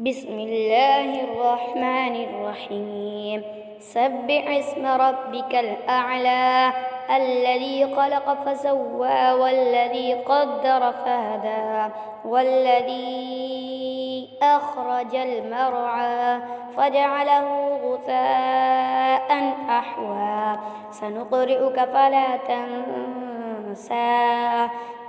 بسم الله الرحمن الرحيم سبح اسم ربك الأعلى الذي خلق فسوى والذي قدر فهدى والذي أخرج المرعى فجعله غثاء أحوى سنقرئك فلا تنسى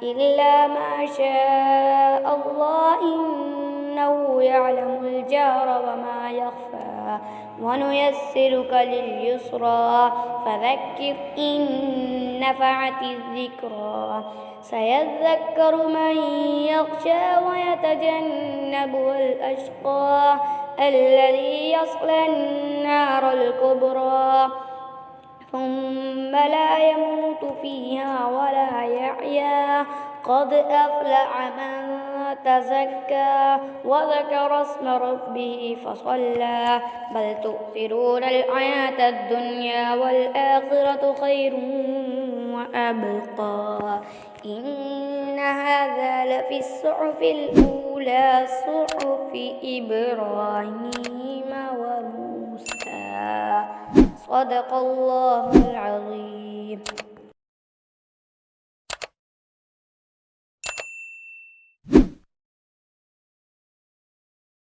إلا ما شاء الله إنه يعلم الجهر وما يخفى ونيسرك لليسرى فذكر إن نفعت الذكرى سيذكر من يخشى ويتجنبها الأشقى الذي يصلى النار الكبرى ثم لا يموت فيها ولا يحيا قد أفلح من تزكى وذكر اسم ربه فصلى بل تؤثرون الحياة الدنيا والآخرة خير وأبقى إن هذا لفي الصحف الأولى صحف إبراهيم وموسى صدق الله العظيم.